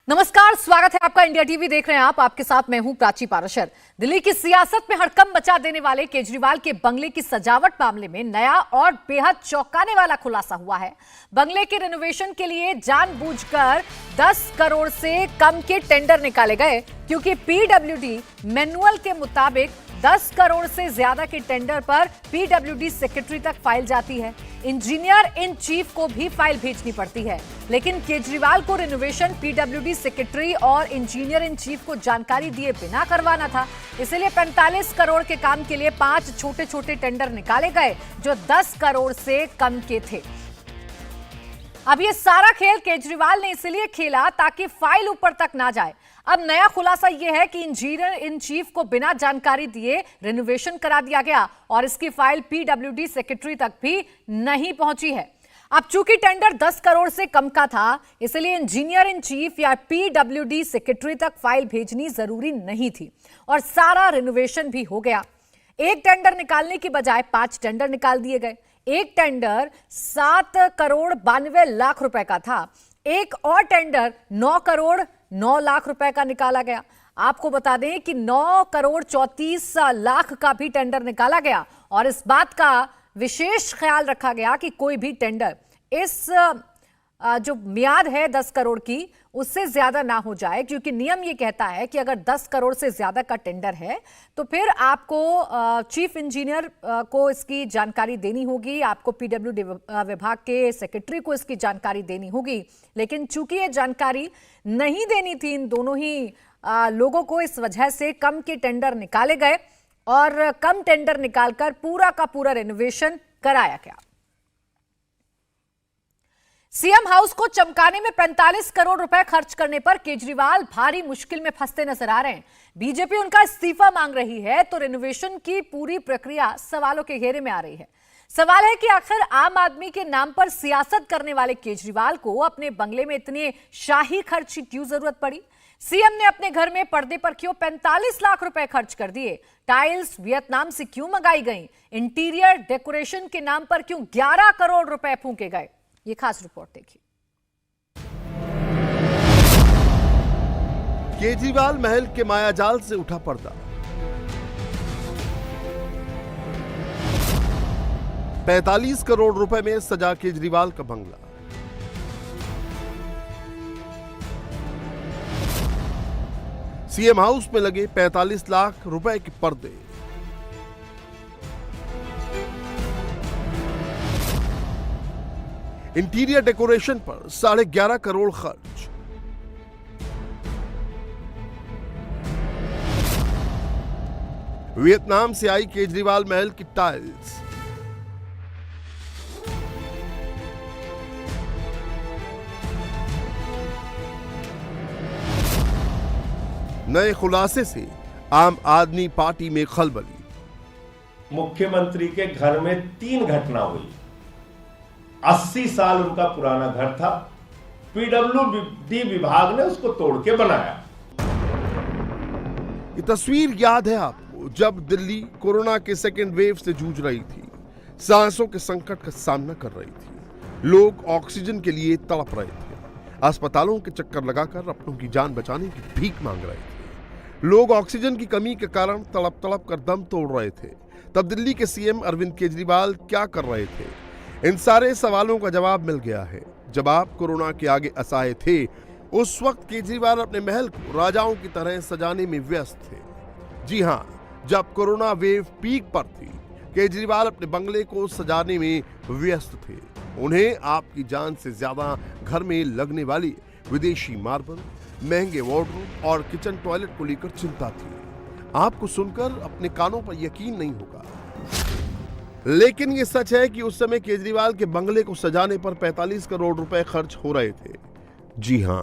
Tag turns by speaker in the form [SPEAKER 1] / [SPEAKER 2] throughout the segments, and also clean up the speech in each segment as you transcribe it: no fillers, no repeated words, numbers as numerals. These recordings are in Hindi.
[SPEAKER 1] नमस्कार, स्वागत है आपका। इंडिया टीवी देख रहे हैं आप। आपके साथ मैं हूं प्राची पाराशर। दिल्ली की सियासत में हड़कंप मचा देने वाले केजरीवाल के बंगले की सजावट मामले में नया और बेहद चौंकाने वाला खुलासा हुआ है। बंगले के रिनोवेशन के लिए जानबूझकर 10 करोड़ से कम के टेंडर निकाले गए, क्योंकि पीडब्ल्यूडी मैनुअल के मुताबिक 10 करोड़ से ज्यादा के टेंडर पर पीडब्ल्यूडी सेक्रेटरी तक फाइल जाती है। इंजीनियर इन चीफ को भी फाइल भेजनी पड़ती है, लेकिन केजरीवाल को रिनोवेशन पीडब्ल्यूडी सेक्रेटरी और इंजीनियर इन चीफ को जानकारी दिए बिना करवाना था। इसलिए 45 करोड़ के काम के लिए 5 छोटे छोटे टेंडर निकाले गए जो 10 करोड़ से कम के थे। अब ये सारा खेल केजरीवाल ने इसलिए खेला ताकि फाइल ऊपर तक ना जाए। अब नया खुलासा यह है कि इंजीनियर इन चीफ को बिना जानकारी दिए रिनोवेशन करा दिया गया और इसकी फाइल पीडब्ल्यूडी सेक्रेटरी तक भी नहीं पहुंची है। अब चूंकि टेंडर 10 करोड़ से कम का था, इसलिए इंजीनियर इन चीफ या पीडब्ल्यूडी सेक्रेटरी तक फाइल भेजनी जरूरी नहीं थी और सारा रिनोवेशन भी हो गया। एक टेंडर निकालने की बजाय 5 टेंडर निकाल दिए गए। एक टेंडर 7 करोड़ 92 लाख रुपए का था। एक और टेंडर 9 करोड़ 9 लाख रुपए का निकाला गया। आपको बता दें कि 9 करोड़ 34 लाख का भी टेंडर निकाला गया और इस बात का विशेष ख्याल रखा गया कि कोई भी टेंडर इस जो मियाद है 10 करोड़ की उससे ज्यादा ना हो जाए, क्योंकि नियम ये कहता है कि अगर 10 करोड़ से ज्यादा का टेंडर है तो फिर आपको चीफ इंजीनियर को इसकी जानकारी देनी होगी, आपको पीडब्ल्यूडी विभाग के सेक्रेटरी को इसकी जानकारी देनी होगी। लेकिन चूंकि ये जानकारी नहीं देनी थी इन दोनों ही लोगों को, इस वजह से कम के टेंडर निकाले गए और कम टेंडर निकालकर पूरा का पूरा रेनोवेशन कराया गया। सीएम हाउस को चमकाने में 45 करोड़ रुपए खर्च करने पर केजरीवाल भारी मुश्किल में फंसते नजर आ रहे हैं। बीजेपी उनका इस्तीफा मांग रही है तो रिनोवेशन की पूरी प्रक्रिया सवालों के घेरे में आ रही है। सवाल है कि आखिर आम आदमी के नाम पर सियासत करने वाले केजरीवाल को अपने बंगले में इतने शाही खर्च की क्यों जरूरत पड़ी? सीएम ने अपने घर में पर्दे पर क्यों 45 लाख रुपए खर्च कर दिए? टाइल्स वियतनाम से क्यों मंगाई गई? इंटीरियर डेकोरेशन के नाम पर क्यों 11 करोड़ रुपए फूंके गए? ये खास रिपोर्ट देखिए।
[SPEAKER 2] केजरीवाल महल के मायाजाल से उठा पर्दा। 45 करोड़ रुपए में सजा केजरीवाल का बंगला। सीएम हाउस में लगे 45 लाख रुपए के पर्दे। इंटीरियर डेकोरेशन पर 11.5 करोड़ खर्च। वियतनाम से आई केजरीवाल महल की टाइल्स। नए खुलासे से आम आदमी पार्टी में खलबली।
[SPEAKER 3] मुख्यमंत्री के घर में 3 घटना हुई। 80 साल उनका पुराना घर था, पीडब्ल्यूडी विभाग ने उसको तोड़ के बनाया।
[SPEAKER 2] ये तस्वीर याद है आपको, जब दिल्ली कोरोना के सेकेंड वेव से जूझ रही थी, सांसों के संकट का सामना कर रही थी, लोग ऑक्सीजन के लिए तड़प रहे थे, अस्पतालों के चक्कर लगाकर अपनों की जान बचाने की भीख मांग रहे थे, लोग ऑक्सीजन की कमी के कारण तड़प तड़प कर दम तोड़ रहे थे। तब दिल्ली के सीएम अरविंद केजरीवाल क्या कर रहे थे? इन सारे सवालों का जवाब मिल गया है। जब आप कोरोना के आगे असहाय थे, उस वक्त केजरीवाल अपने महल को राजाओं की तरह सजाने में व्यस्त थे। जी हां, जब कोरोना वेव पीक पर थी, केजरीवाल अपने बंगले को सजाने में व्यस्त थे। उन्हें आपकी जान से ज्यादा घर में लगने वाली विदेशी मार्बल, महंगे वार्डरोब और किचन टॉयलेट को लेकर चिंता थी। आपको सुनकर अपने कानों पर यकीन नहीं होगा, लेकिन यह सच है कि उस समय केजरीवाल के बंगले को सजाने पर 45 करोड़ रुपए खर्च हो रहे थे। जी हां,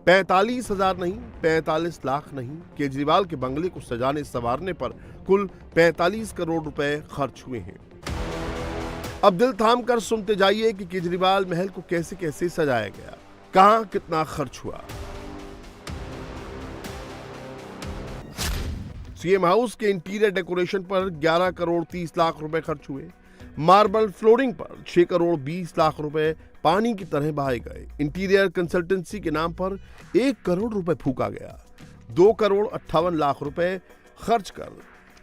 [SPEAKER 2] 45,000 नहीं, 45 लाख नहीं, केजरीवाल के बंगले को सजाने संवारने पर कुल 45 करोड़ रुपए खर्च हुए हैं। अब दिल थाम कर सुनते जाइए कि केजरीवाल महल को कैसे कैसे सजाया गया, कहां कितना खर्च हुआ। सीएम हाउस के इंटीरियर डेकोरेशन पर 11 करोड़ 30 लाख रुपए खर्च हुए। मार्बल फ्लोरिंग पर 6 करोड़ 20 लाख रुपए, पानी की तरह बहाए गए। इंटीरियर कंसल्टेंसी के नाम पर 1 करोड़ रुपए फूका गया। 2 करोड़ 58 लाख रुपए खर्च कर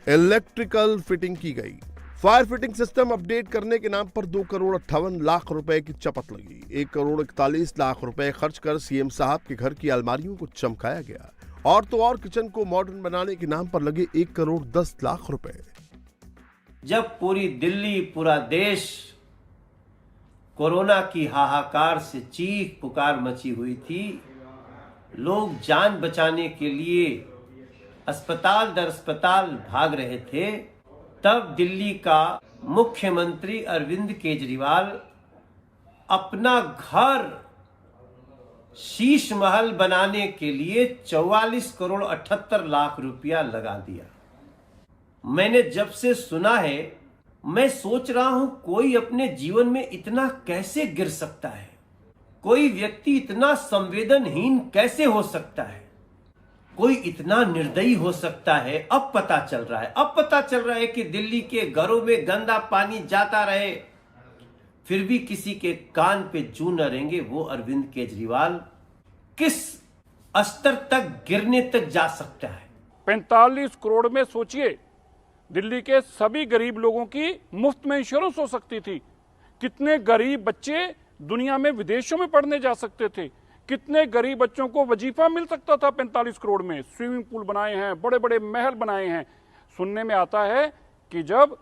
[SPEAKER 2] इलेक्ट्रिकल फिटिंग की गई। फायर फिटिंग सिस्टम अपडेट करने के नाम पर 2 करोड़ 58 लाख रुपए की चपत लगी। 1 करोड़ 41 लाख रुपए खर्च कर सीएम साहब के घर की अलमारियों को चमकाया गया। और तो और किचन को मॉडर्न बनाने के नाम पर लगे 1 करोड़ 10 लाख रुपए।
[SPEAKER 4] जब पूरी दिल्ली, पूरा देश कोरोना की हाहाकार से चीख पुकार मची हुई थी, लोग जान बचाने के लिए अस्पताल दर अस्पताल भाग रहे थे, तब दिल्ली का मुख्यमंत्री अरविंद केजरीवाल अपना घर शीश महल बनाने के लिए 44 करोड़ 78 लाख रुपया लगा दिया। मैंने जब से सुना है, मैं सोच रहा हूं कोई अपने जीवन में इतना कैसे गिर सकता है, कोई व्यक्ति इतना संवेदनहीन कैसे हो सकता है, कोई इतना निर्दयी हो सकता है। अब पता चल रहा है कि दिल्ली के घरों में गंदा पानी जाता रहे, फिर भी किसी के कान पे जूं न रेंगे वो अरविंद केजरीवाल किस स्तर तक गिरने तक जा सकता है।
[SPEAKER 5] 45 करोड़ में सोचिए, दिल्ली के सभी गरीब लोगों की मुफ्त में इंश्योरेंस हो सकती थी। कितने गरीब बच्चे दुनिया में विदेशों में पढ़ने जा सकते थे, कितने गरीब बच्चों को वजीफा मिल सकता था 45 करोड़ में। स्विमिंग पूल बनाए हैं, बड़े बड़े महल बनाए हैं। सुनने में आता है कि जब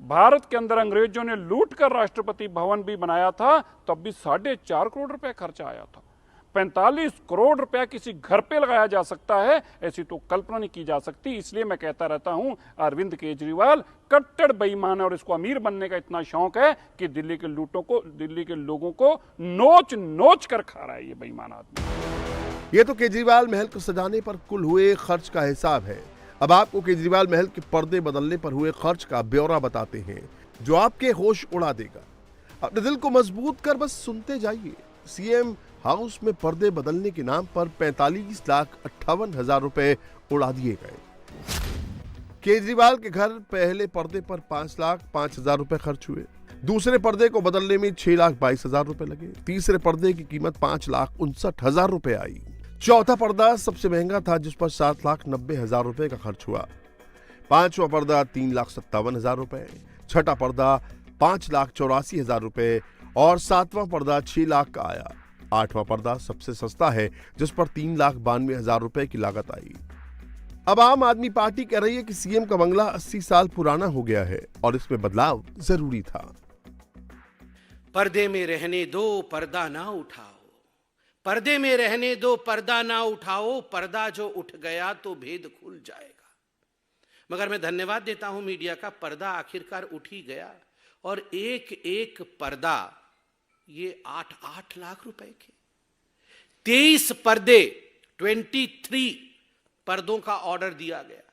[SPEAKER 5] भारत के अंदर अंग्रेजों ने लूट कर राष्ट्रपति भवन भी बनाया था, तब भी 4.5 करोड़ रुपए खर्चा आया था। 45 करोड़ रुपया किसी घर पे लगाया जा सकता है, ऐसी तो कल्पना नहीं की जा सकती। इसलिए मैं कहता रहता हूं, अरविंद केजरीवाल कट्टर बेईमान है और इसको अमीर बनने का इतना शौक है कि दिल्ली के लोगों को नोच नोच कर खा रहा है ये बेईमान आदमी।
[SPEAKER 2] ये तो केजरीवाल महल को सजाने पर कुल हुए खर्च का हिसाब है। अब आपको केजरीवाल महल के पर्दे बदलने पर हुए खर्च का ब्यौरा बताते हैं, जो आपके होश उड़ा देगा। अपने दिल को मजबूत कर बस सुनते जाइए। सीएम हाउस में पर्दे बदलने के नाम पर 45,58,000 रुपए उड़ा दिए गए। केजरीवाल के घर पहले पर्दे पर 5,05,000 रुपए खर्च हुए। दूसरे पर्दे को बदलने में 6,22,000 रुपए लगे। तीसरे पर्दे की कीमत 5,59,000 रुपए आई। चौथा पर्दा सबसे महंगा था, जिस पर 7,90,000 रुपए का खर्च हुआ। पांचवा पर्दा 3,57,000 रुपए, छठा पर्दा 5,84,000 रुपए और सातवां पर्दा 6 लाख का आया। आठवां पर्दा सबसे सस्ता है, जिस पर 3,92,000 रुपए की लागत आई। अब आम आदमी पार्टी कह रही है कि सीएम का बंगला 80 साल पुराना हो गया है और इसमें बदलाव जरूरी था।
[SPEAKER 6] पर्दे में रहने दो, पर्दा ना उठाओ। पर्दे में रहने दो, पर्दा ना उठाओ। पर्दा जो उठ गया तो भेद खुल जाएगा। मगर मैं धन्यवाद देता हूं मीडिया का, पर्दा आखिरकार उठ ही गया और एक एक पर्दा ये 8 लाख रुपए के 23 पर्दे 23 पर्दों का ऑर्डर दिया गया।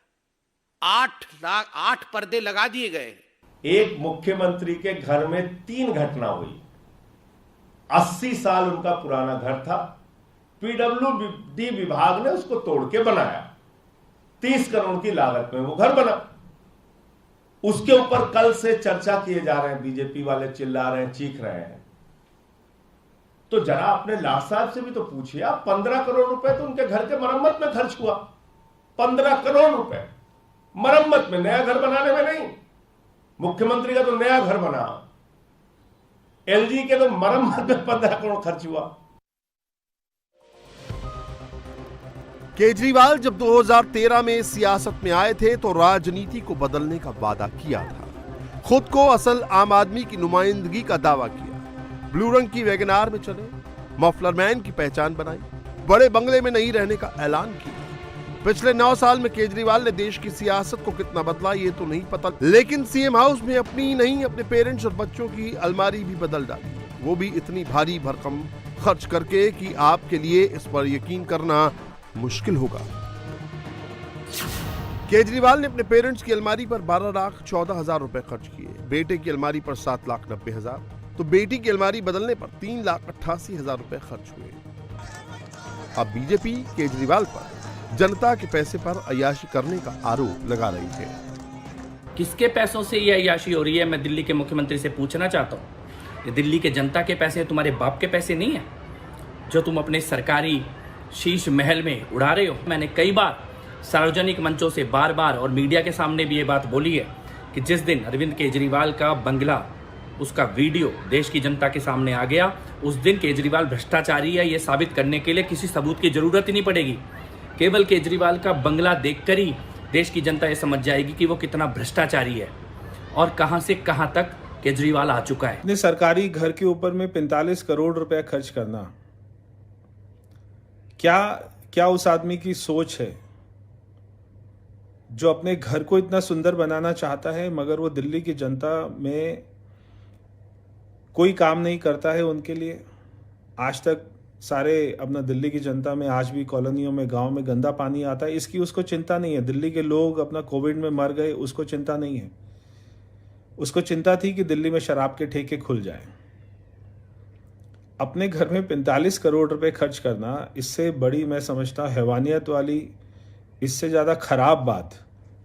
[SPEAKER 6] 8 पर्दे लगा दिए गए।
[SPEAKER 3] एक मुख्यमंत्री के घर में 3 घटना हुई। 80 साल उनका पुराना घर था, पीडब्ल्यूडी विभाग ने उसको तोड़ के बनाया। 30 करोड़ की लागत में वो घर बना। उसके ऊपर कल से चर्चा किए जा रहे हैं, बीजेपी वाले चिल्ला रहे हैं, चीख रहे हैं। तो जरा अपने लाट साहब से भी तो पूछिए, आप 15 करोड़ रुपए तो उनके घर के मरम्मत में खर्च हुआ। 15 करोड़ रुपए मरम्मत में, नया घर बनाने में नहीं। मुख्यमंत्री का तो नया घर बना, एलजी के तो मरम्मत में 15 करोड़ खर्च हुआ।
[SPEAKER 2] केजरीवाल जब 2013 में सियासत में आए थे तो राजनीति को बदलने का वादा किया था। खुद को असल आम आदमी की नुमाइंदगी का दावा किया। ब्लू रंग की वैगनार में चले, मफलर मैन की पहचान बनाई, बड़े बंगले में नहीं रहने का ऐलान किया। पिछले 9 साल में केजरीवाल ने देश की सियासत को कितना बदला ये तो नहीं पता, लेकिन सीएम हाउस में अपनी ही नहीं, अपने पेरेंट्स और बच्चों की अलमारी भी बदल डाली, वो भी इतनी भारी भरकम खर्च करके कि आपके लिए इस पर यकीन करना मुश्किल होगा। केजरीवाल ने अपने पेरेंट्स की अलमारी पर 12,14,000 रुपए खर्च किए, बेटे की अलमारी पर 7,90,000, तो बेटी की अलमारी बदलने पर 3,88,000 रुपए खर्च हुए। अब बीजेपी केजरीवाल पर जनता के पैसे पर अय्याशी करने का आरोप लगा रही है।
[SPEAKER 7] किसके पैसों से ये अय्याशी हो रही है, मैं दिल्ली के मुख्यमंत्री से पूछना चाहता हूँ। ये दिल्ली के जनता के पैसे, तुम्हारे बाप के पैसे नहीं है जो तुम अपने सरकारी शीश महल में उड़ा रहे हो। मैंने कई बार सार्वजनिक मंचों से बार बार और मीडिया के सामने भी ये बात बोली है कि जिस दिन अरविंद केजरीवाल का बंगला, उसका वीडियो देश की जनता के सामने आ गया, उस दिन केजरीवाल भ्रष्टाचारी है ये साबित करने के लिए किसी सबूत की जरूरत ही नहीं पड़ेगी। केवल केजरीवाल का बंगला देखकर ही देश की जनता ये समझ जाएगी कि वो कितना भ्रष्टाचारी है और कहां से कहां तक केजरीवाल आ चुका है।
[SPEAKER 8] अपने सरकारी घर के ऊपर में 45 करोड़ रुपया खर्च करना, क्या उस आदमी की सोच है जो अपने घर को इतना सुंदर बनाना चाहता है मगर वो दिल्ली की जनता में कोई काम नहीं करता है उनके लिए। आज तक सारे अपना दिल्ली की जनता में आज भी कॉलोनियों में, गांव में गंदा पानी आता है, इसकी उसको चिंता नहीं है। दिल्ली के लोग अपना कोविड में मर गए, उसको चिंता नहीं है। उसको चिंता थी कि दिल्ली में शराब के ठेके खुल जाए। अपने घर में 45 करोड़ रुपए खर्च करना, इससे बड़ी मैं समझता हैवानियत वाली, इससे ज़्यादा खराब बात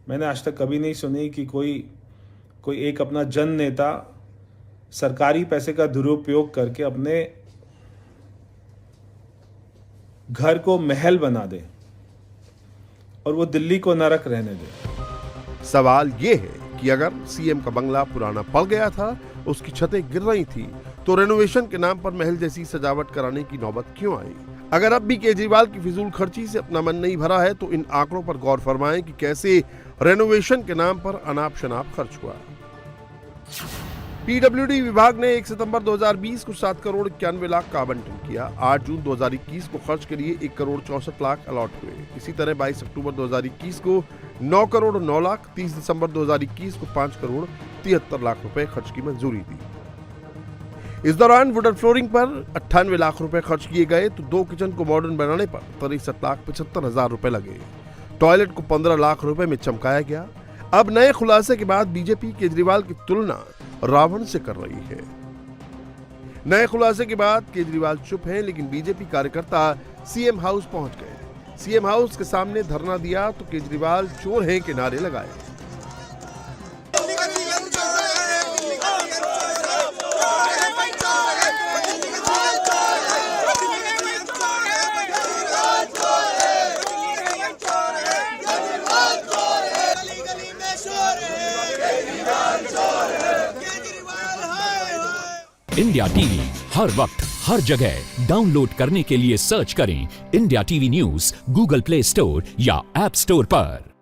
[SPEAKER 8] मैंने आज तक कभी नहीं सुनी कि कोई एक अपना जन नेता सरकारी पैसे का दुरुपयोग करके अपने घर को महल बना दे और वो दिल्ली को नरक रहने दे।
[SPEAKER 2] सवाल ये है कि अगर सीएम का बंगला पुराना पड़ गया था, उसकी छतें गिर रही थी, तो रेनोवेशन के नाम पर महल जैसी सजावट कराने की नौबत क्यों आई? अगर अब भी केजरीवाल की फिजूल खर्ची से अपना मन नहीं भरा है तो इन आंकड़ों पर गौर फरमाएं कि कैसे रेनोवेशन के नाम पर अनाप शनाप खर्च हुआ। पीडब्ल्यूडी विभाग ने 1 सितंबर 2020 को 7 करोड़ 91 लाख का आवंटन किया। 8 जून 2021 को खर्च के लिए 1 करोड़ 64 लाख अलॉट हुए। इसी तरह 22 अक्टूबर 2021 को 9 करोड़ 9 लाख, 30 दिसंबर 2021 को 5 करोड़ 73 लाख रुपए खर्च की मंजूरी दी। इस दौरान वुडन फ्लोरिंग पर 98 लाख रुपए खर्च किए गए तो 2 किचन को मॉडर्न बनाने पर 63 लाख 75 हजार रुपए लगे। टॉयलेट को 15 लाख रुपए में चमकाया गया। अब नए खुलासे के बाद बीजेपी केजरीवाल की तुलना रावण से कर रही है। नए खुलासे के बाद केजरीवाल चुप हैं, लेकिन बीजेपी कार्यकर्ता सीएम हाउस पहुंच गए। सीएम हाउस के सामने धरना दिया तो केजरीवाल चोर हैं के नारे लगाए।
[SPEAKER 9] इंडिया टीवी हर वक्त हर जगह डाउनलोड करने के लिए सर्च करें India TV news Google play store या ऐप स्टोर पर।